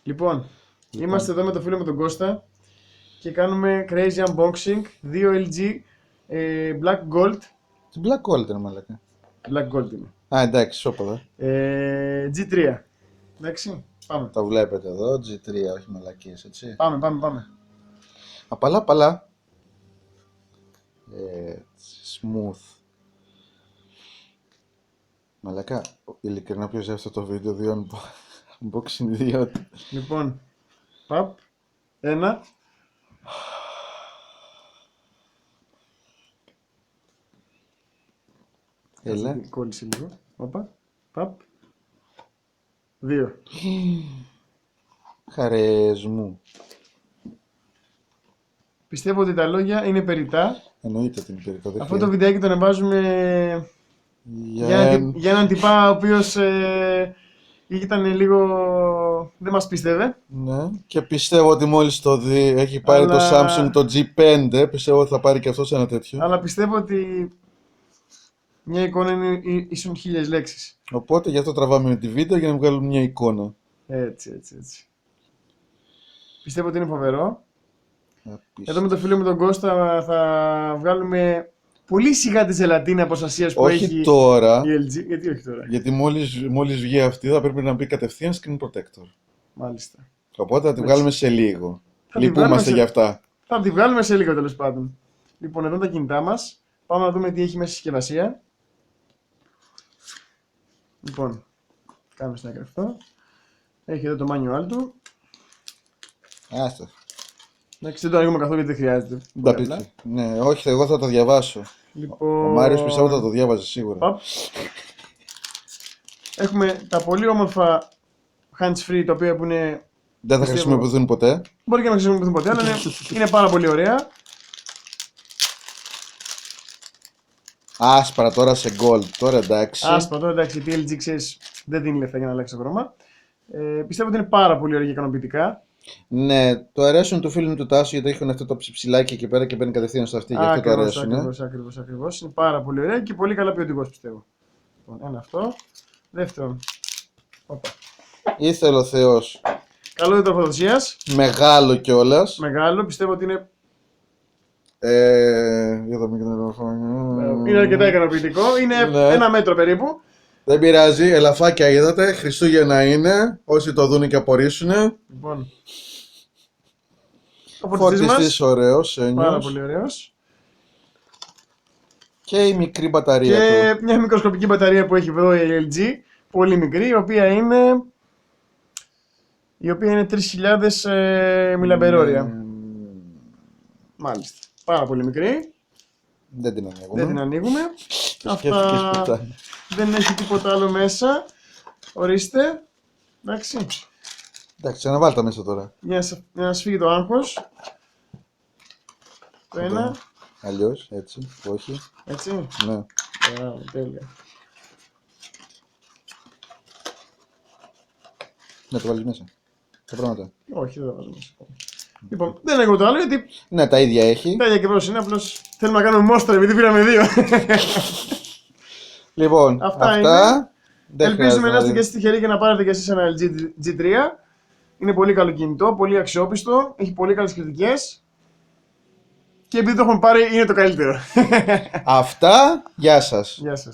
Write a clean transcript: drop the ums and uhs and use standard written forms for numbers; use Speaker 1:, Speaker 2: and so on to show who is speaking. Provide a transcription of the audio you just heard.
Speaker 1: Λοιπόν, είμαστε εδώ με το φίλο μου τον Κώστα και κάνουμε crazy unboxing 2 LG Black Gold.
Speaker 2: Τι Black Gold είναι, μαλάκα.
Speaker 1: Black Gold είναι.
Speaker 2: Α, εντάξει, σώπα
Speaker 1: G3. Εντάξει, πάμε.
Speaker 2: Τα βλέπετε εδώ, G3, όχι μαλακίες, έτσι.
Speaker 1: Πάμε.
Speaker 2: Απαλά. Έτσι, smooth. Μαλάκα, ειλικρινά ποιος αυτό το βίντεο, 2 unboxing 2.
Speaker 1: Λοιπόν, παπ, 1.
Speaker 2: Έλα.
Speaker 1: Κόλλησε λίγο. Όπα, παπ. 2.
Speaker 2: Χαρές μου.
Speaker 1: Πιστεύω ότι τα λόγια είναι περιττά.
Speaker 2: Εννοείται την περίπτωση.
Speaker 1: Αυτό το βιντεάκι το ανεβάζουμε για έναν τυπά ο οποίος ήταν λίγο... δεν μας πίστευε.
Speaker 2: Ναι, και πιστεύω ότι μόλις το δει, έχει πάρει το Samsung το G5, πιστεύω ότι θα πάρει και αυτός ένα τέτοιο.
Speaker 1: Αλλά πιστεύω ότι μια εικόνα είναι ίσον 1000 λέξεις.
Speaker 2: Οπότε γι' αυτό τραβάμε τη βίντεο για να βγάλουμε μια εικόνα.
Speaker 1: Έτσι. Πιστεύω ότι είναι φοβερό. Εδώ με το φίλο μου τον Κώστα θα βγάλουμε πολύ σιγά τη ζελατίνα αποστασίας που έχει
Speaker 2: τώρα,
Speaker 1: η LG. Γιατί όχι τώρα?
Speaker 2: γιατί μόλις βγει αυτή θα πρέπει να μπει κατευθείαν screen protector.
Speaker 1: Μάλιστα.
Speaker 2: Οπότε θα τη βγάλουμε σε λίγο.
Speaker 1: Θα τη
Speaker 2: Λυπούμαστε
Speaker 1: βγάλουμε
Speaker 2: για αυτά.
Speaker 1: Θα τη βγάλουμε σε λίγο, τέλος πάντων. Λοιπόν, εδώ τα κινητά μας. Πάμε να δούμε τι έχει μέσα στη συσκευασία. Λοιπόν, κάνουμε στην άκρη αυτό. Έχει εδώ το manual του.
Speaker 2: Άστα.
Speaker 1: Εντάξει, δεν το ανοίγουμε καθόλου γιατί δεν χρειάζεται.
Speaker 2: Ναι, όχι, εγώ θα το διαβάσω.
Speaker 1: Λοιπόν...
Speaker 2: Ο Μάριος πιστεύω θα το διάβαζε σίγουρα.
Speaker 1: Παπ. Έχουμε τα πολύ όμορφα hands free, τα οποία που είναι...
Speaker 2: Δεν θα χρησιμοποιηθούν ποτέ.
Speaker 1: Μπορεί και να χρησιμοποιηθούν ποτέ, αλλά είναι πάρα πολύ ωραία.
Speaker 2: Άσπρα τώρα σε gold, τώρα εντάξει.
Speaker 1: Άσπρα τώρα εντάξει, γιατί LG ξέρεις δεν δίνει λεφτά για να αλλάξει το χρώμα. Πιστεύω ότι είναι πάρα πολύ ωραία και ικανοποιητικά.
Speaker 2: Ναι, το αρέσουν του φίλου μου του Τάσου γιατί έχουν αυτό το ψιψιλάκι εκεί πέρα και μπαίνει κατευθείαν στο αυτή. Γι' αυτό το αρέσουν.
Speaker 1: Ακριβώς. Είναι πάρα πολύ ωραία και πολύ καλά ποιοτικός πιστεύω. Λοιπόν, ένα αυτό. Δεύτερον. Όπα.
Speaker 2: Ήθελε ο Θεός.
Speaker 1: Καλό τροφοδοσίας.
Speaker 2: Μεγάλο κιόλας.
Speaker 1: Μεγάλο, πιστεύω ότι είναι.
Speaker 2: Για το μικρό.
Speaker 1: Είναι αρκετά ικανοποιητικό. Είναι 1 μέτρο περίπου.
Speaker 2: Δεν πειράζει, ελαφάκια είδατε. Χριστούγεννα είναι. Όσοι το δουν και απορρίσουνε.
Speaker 1: Λοιπόν.
Speaker 2: Φορτιστής ωραίος, ένιος.
Speaker 1: Πάρα πολύ ωραίος.
Speaker 2: Και η μικρή μπαταρία
Speaker 1: και
Speaker 2: του.
Speaker 1: Μια μικροσκοπική μπαταρία που έχει εδώ η LG. Πολύ μικρή, η οποία είναι 3000 μιλαμπερόρια. Μάλιστα. Πάρα πολύ μικρή.
Speaker 2: Δεν την ανοίγουμε.
Speaker 1: Αυτά δεν έχει τίποτα άλλο μέσα. Ορίστε. Εντάξει.
Speaker 2: Εντάξει, αναβάλει τα μέσα τώρα.
Speaker 1: Για να σφίγγει το άγχος. Το ένα.
Speaker 2: Αλλιώς, έτσι, όχι.
Speaker 1: Έτσι.
Speaker 2: Ναι.
Speaker 1: Τέλεια.
Speaker 2: Ναι, το βάλεις μέσα. Τα πράγματα.
Speaker 1: Όχι, δεν τα βάζω μέσα. Λοιπόν, δεν έχω το άλλο γιατί.
Speaker 2: Ναι, τα ίδια έχει.
Speaker 1: Τα ίδια και είναι, απλώς θέλουμε να κάνουμε μόστρα επειδή πήραμε 2.
Speaker 2: Λοιπόν, αυτά
Speaker 1: ελπίζουμε να είστε και εσείς τυχεροί και να πάρετε και εσείς ένα LG G3. Είναι πολύ καλό κινητό, πολύ αξιόπιστο, έχει πολύ καλές κριτικές. Και επειδή το έχουμε πάρει είναι το καλύτερο.
Speaker 2: Αυτά, γεια σας.
Speaker 1: Γεια σας.